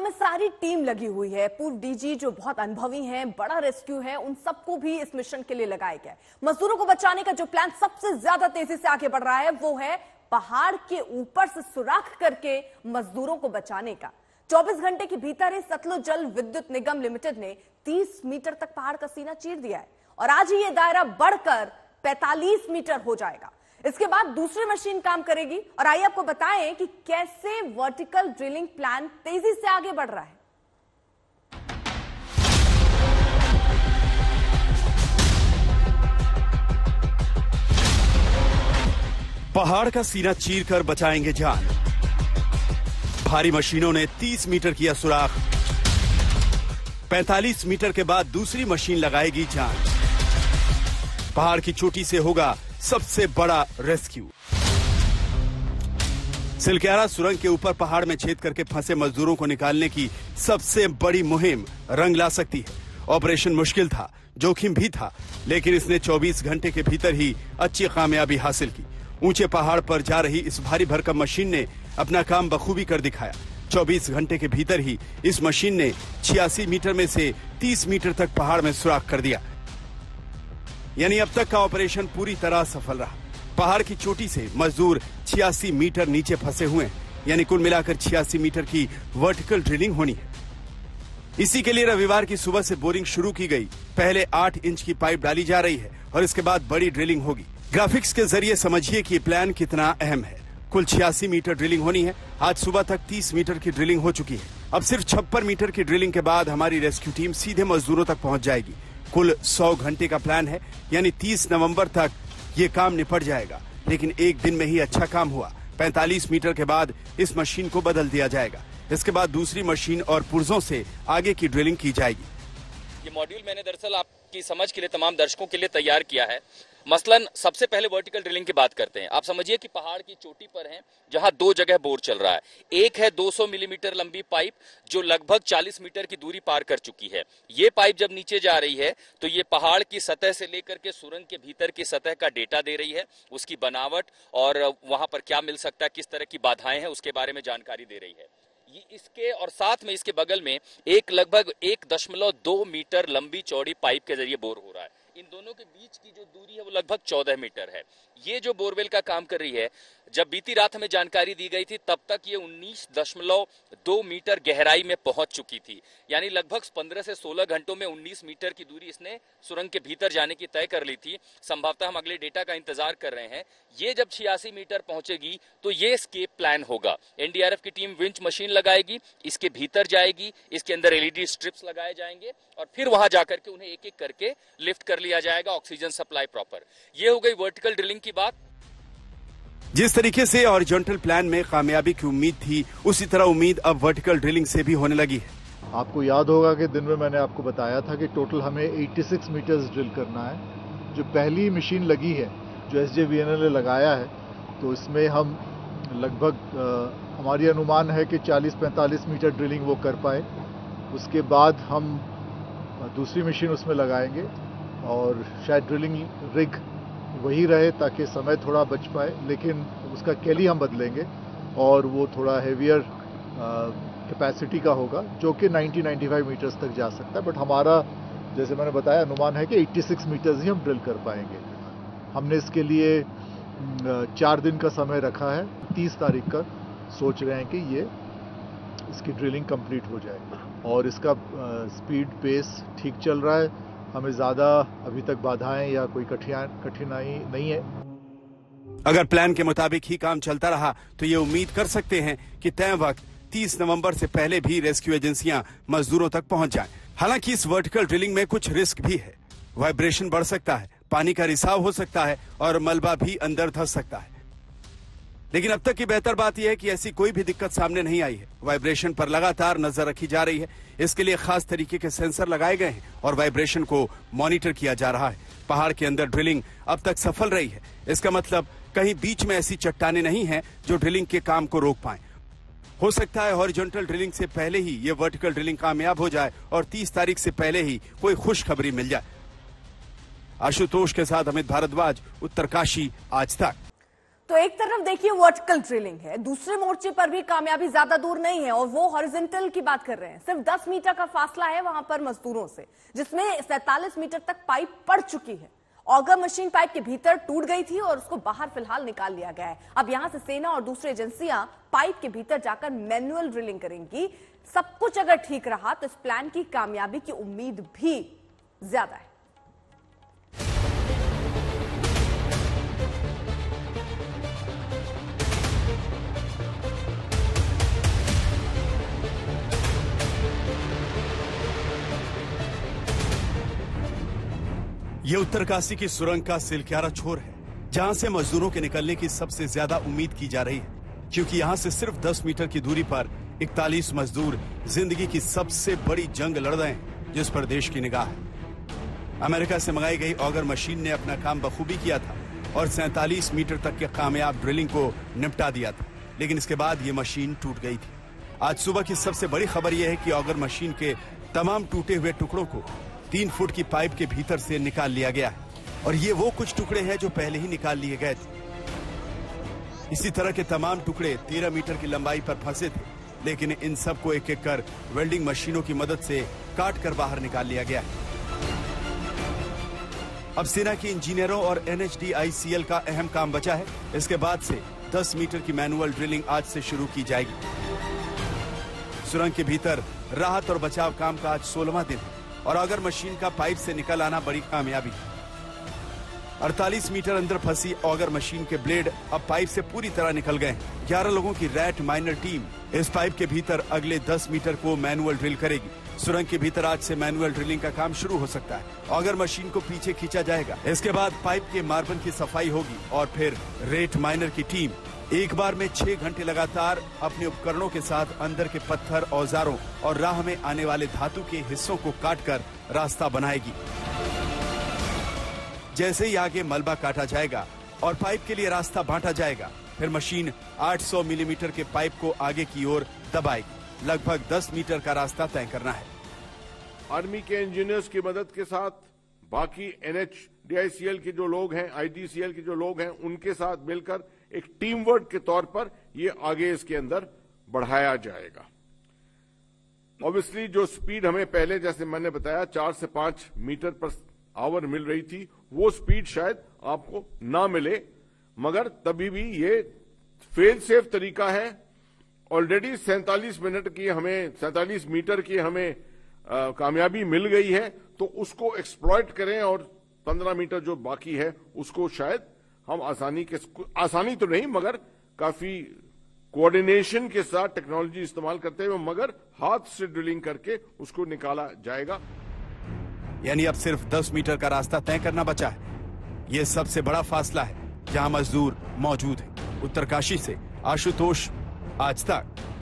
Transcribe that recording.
में सारी टीम लगी हुई है। पूर्व डीजी जो बहुत अनुभवी हैं, बड़ा रेस्क्यू है, उन सबको भी इस मिशन के लिए लगाया गया है। मजदूरों को बचाने का जो प्लान सबसे ज्यादा तेजी से आगे बढ़ रहा है वो है पहाड़ के ऊपर से सुराख करके मजदूरों को बचाने का। 24 घंटे के भीतर ही सतलुज जल विद्युत निगम लिमिटेड ने 30 मीटर तक पहाड़ का सीना चीर दिया है और आज ही यह दायरा बढ़कर 45 मीटर हो जाएगा। इसके बाद दूसरी मशीन काम करेगी और आइए आपको बताएं कि कैसे वर्टिकल ड्रिलिंग प्लान तेजी से आगे बढ़ रहा है। पहाड़ का सीना चीरकर बचाएंगे जान। भारी मशीनों ने 30 मीटर किया सुराख। 45 मीटर के बाद दूसरी मशीन लगाएगी जान। पहाड़ की चोटी से होगा सबसे बड़ा रेस्क्यू। सिलक्यारा सुरंग के ऊपर पहाड़ में छेद करके फंसे मजदूरों को निकालने की सबसे बड़ी मुहिम रंग ला सकती है। ऑपरेशन मुश्किल था, जोखिम भी था, लेकिन इसने 24 घंटे के भीतर ही अच्छी कामयाबी हासिल की। ऊंचे पहाड़ पर जा रही इस भारी भरकम मशीन ने अपना काम बखूबी कर दिखाया। 24 घंटे के भीतर ही इस मशीन ने 86 मीटर में से 30 मीटर तक पहाड़ में सुराख कर दिया। यानी अब तक का ऑपरेशन पूरी तरह सफल रहा। पहाड़ की चोटी से मजदूर 86 मीटर नीचे फंसे हुए हैं, यानी कुल मिलाकर 86 मीटर की वर्टिकल ड्रिलिंग होनी है। इसी के लिए रविवार की सुबह से बोरिंग शुरू की गई। पहले 8 इंच की पाइप डाली जा रही है और इसके बाद बड़ी ड्रिलिंग होगी। ग्राफिक्स के जरिए समझिए कि प्लान कितना अहम है। कुल 86 मीटर ड्रिलिंग होनी है। आज सुबह तक 30 मीटर की ड्रिलिंग हो चुकी है। अब सिर्फ 56 मीटर की ड्रिलिंग के बाद हमारी रेस्क्यू टीम सीधे मजदूरों तक पहुंच जाएगी। कुल 100 घंटे का प्लान है, यानी 30 नवंबर तक ये काम निपट जाएगा। लेकिन एक दिन में ही अच्छा काम हुआ। 45 मीटर के बाद इस मशीन को बदल दिया जाएगा। इसके बाद दूसरी मशीन और पुर्जों से आगे की ड्रिलिंग की जाएगी। ये मॉड्यूल मैंने दरअसल आपकी समझ के लिए, तमाम दर्शकों के लिए तैयार किया है। मसलन सबसे पहले वर्टिकल ड्रिलिंग की बात करते हैं। आप समझिए कि पहाड़ की चोटी पर हैं, जहां 2 जगह बोर चल रहा है। एक है 200 मिलीमीटर लंबी पाइप जो लगभग 40 मीटर की दूरी पार कर चुकी है। ये पाइप जब नीचे जा रही है तो ये पहाड़ की सतह से लेकर के सुरंग के भीतर की सतह का डेटा दे रही है, उसकी बनावट और वहां पर क्या मिल सकता है, किस तरह की बाधाएं हैं, उसके बारे में जानकारी दे रही है। ये इसके और साथ में इसके बगल में एक लगभग 1.2 मीटर लंबी चौड़ी पाइप के जरिए बोर हो रहा है। इन दोनों के बीच की जो दूरी है वो लगभग 14 मीटर है। ये जो बोरवेल का काम कर रही है, जब बीती रात हमें जानकारी दी गई थी तब तक ये 19.2 मीटर गहराई में पहुंच चुकी थी। यानी लगभग 15 से 16 घंटों में 19 मीटर की दूरी इसने सुरंग के भीतर जाने की तय कर ली थी। संभवतः हम अगले डेटा का इंतजार कर रहे हैं। ये जब 86 मीटर पहुंचेगी तो ये एस्केप प्लान होगा। एनडीआरएफ की टीम विंच मशीन लगाएगी, इसके भीतर जाएगी, इसके अंदर एलईडी स्ट्रिप्स लगाए जाएंगे और फिर वहां जाकर के उन्हें एक एक करके लिफ्ट कर लिया जाएगा। Oxygen supply proper. ये हो गई वर्टिकल ड्रिलिंग की बात। जिस तरीके से हॉरिजॉन्टल प्लान में कामयाबी की उम्मीद थी, उसी तरह उम्मीद अब वर्टिकल ड्रिलिंग से भी होने लगी है। आपको याद होगा कि दिन में मैंने आपको बताया था कि टोटल हमें 86 मीटर्स ड्रिल करना है। जो पहली मशीन लगी है, जो SJVN ने लगाया है, तो इसमें हम लगभग हमारी अनुमान है कि 40-45 मीटर ड्रिलिंग वो कर पाए। उसके बाद हम दूसरी मशीन उसमें लगाएंगे और शायद ड्रिलिंग रिग वही रहे ताकि समय थोड़ा बच पाए, लेकिन उसका कैली हम बदलेंगे और वो थोड़ा हेवियर कैपेसिटी का होगा, जो कि 90-95 मीटर्स तक जा सकता है। बट हमारा, जैसे मैंने बताया, अनुमान है कि 86 मीटर्स ही हम ड्रिल कर पाएंगे। हमने इसके लिए 4 दिन का समय रखा है। 30 तारीख का सोच रहे हैं कि ये इसकी ड्रिलिंग कंप्लीट हो जाएगी और इसका स्पीड पेस ठीक चल रहा है। हमें ज्यादा अभी तक बाधाएं या कोई कठिनाई नहीं है। अगर प्लान के मुताबिक ही काम चलता रहा तो ये उम्मीद कर सकते हैं कि तय वक्त 30 नवंबर से पहले भी रेस्क्यू एजेंसियां मजदूरों तक पहुंच जाएं। हालांकि इस वर्टिकल ड्रिलिंग में कुछ रिस्क भी है। वाइब्रेशन बढ़ सकता है, पानी का रिसाव हो सकता है और मलबा भी अंदर धंस सकता है। लेकिन अब तक की बेहतर बात यह है कि ऐसी कोई भी दिक्कत सामने नहीं आई है। वाइब्रेशन पर लगातार नजर रखी जा रही है। इसके लिए खास तरीके के सेंसर लगाए गए हैं और वाइब्रेशन को मॉनिटर किया जा रहा है। पहाड़ के अंदर ड्रिलिंग अब तक सफल रही है। इसका मतलब कहीं बीच में ऐसी चट्टानें नहीं हैं जो ड्रिलिंग के काम को रोक पाए। हो सकता है हॉरिजॉन्टल ड्रिलिंग से पहले ही ये वर्टिकल ड्रिलिंग कामयाब हो जाए और 30 तारीख से पहले ही कोई खुशखबरी मिल जाए। आशुतोष के साथ अमित भारद्वाज, उत्तरकाशी, आज तक। तो एक तरफ देखिए वर्टिकल ड्रिलिंग है, दूसरे मोर्चे पर भी कामयाबी ज्यादा दूर नहीं है और वो हॉरिजॉन्टल की बात कर रहे हैं। सिर्फ 10 मीटर का फासला है वहां पर मजदूरों से, जिसमें 47 मीटर तक पाइप पड़ चुकी है। ऑगर मशीन पाइप के भीतर टूट गई थी और उसको बाहर फिलहाल निकाल लिया गया है। अब यहां से सेना और दूसरी एजेंसियां पाइप के भीतर जाकर मैनुअल ड्रिलिंग करेंगी। सब कुछ अगर ठीक रहा तो इस प्लान की कामयाबी की उम्मीद भी ज्यादा है। ये उत्तरकाशी की सुरंग का सिलक्यारा छोर है, जहां से मजदूरों के निकलने की सबसे ज्यादा उम्मीद की जा रही है, क्योंकि यहां से सिर्फ 10 मीटर की दूरी पर 41 मजदूर जिंदगी की सबसे बड़ी जंग लड़ रहे हैं, जिस पर देश की निगाह है। अमेरिका से मंगाई गई ऑगर मशीन ने अपना काम बखूबी किया था और 47 मीटर तक के कामयाब ड्रिलिंग को निपटा दिया था, लेकिन इसके बाद ये मशीन टूट गई थी। आज सुबह की सबसे बड़ी खबर यह है कि ऑगर मशीन के तमाम टूटे हुए टुकड़ों को 3 फुट की पाइप के भीतर से निकाल लिया गया है और ये वो कुछ टुकड़े हैं जो पहले ही निकाल लिए गए थे। इसी तरह के तमाम टुकड़े 13 मीटर की लंबाई पर फंसे थे, लेकिन इन सबको एक एक कर वेल्डिंग मशीनों की मदद से काट कर बाहर निकाल लिया गया है। अब सेना के इंजीनियरों और NHDICL का अहम काम बचा है। इसके बाद से 10 मीटर की मैनुअल ड्रिलिंग आज से शुरू की जाएगी। सुरंग के भीतर राहत और बचाव काम का आज 16वां दिन है और ऑगर मशीन का पाइप से निकल आना बड़ी कामयाबी है। 48 मीटर अंदर फंसी ऑगर मशीन के ब्लेड अब पाइप से पूरी तरह निकल गए हैं। 11 लोगों की रैट माइनर टीम इस पाइप के भीतर अगले 10 मीटर को मैनुअल ड्रिल करेगी। सुरंग के भीतर आज से मैनुअल ड्रिलिंग का काम शुरू हो सकता है। ऑगर मशीन को पीछे खींचा जाएगा। इसके बाद पाइप के मार्बल की सफाई होगी और फिर रेट माइनर की टीम एक बार में 6 घंटे लगातार अपने उपकरणों के साथ अंदर के पत्थर, औजारों और राह में आने वाले धातु के हिस्सों को काटकर रास्ता बनाएगी। जैसे ही आगे मलबा काटा जाएगा और पाइप के लिए रास्ता बांटा जाएगा, फिर मशीन 800 मिलीमीटर के पाइप को आगे की ओर दबाएगी। लगभग 10 मीटर का रास्ता तय करना है। आर्मी के इंजीनियर्स की मदद के साथ बाकी NHDICL के जो लोग हैं, IDCL के जो लोग हैं, उनके साथ मिलकर एक टीम वर्क के तौर पर ये आगे इसके अंदर बढ़ाया जाएगा। ऑब्वियसली जो स्पीड हमें पहले, जैसे मैंने बताया, 4 से 5 मीटर पर आवर मिल रही थी, वो स्पीड शायद आपको ना मिले, मगर तभी भी ये फेल सेफ तरीका है। ऑलरेडी 47 मीटर की हमें कामयाबी मिल गई है, तो उसको एक्सप्लॉइट करें और 15 मीटर जो बाकी है उसको शायद हम आसानी तो नहीं मगर काफी कोऑर्डिनेशन के साथ टेक्नोलॉजी इस्तेमाल करते हुए मगर हाथ से ड्रिलिंग करके उसको निकाला जाएगा। यानी अब सिर्फ 10 मीटर का रास्ता तय करना बचा है। यह सबसे बड़ा फासला है जहां मजदूर मौजूद है। उत्तरकाशी से आशुतोष, आज तक।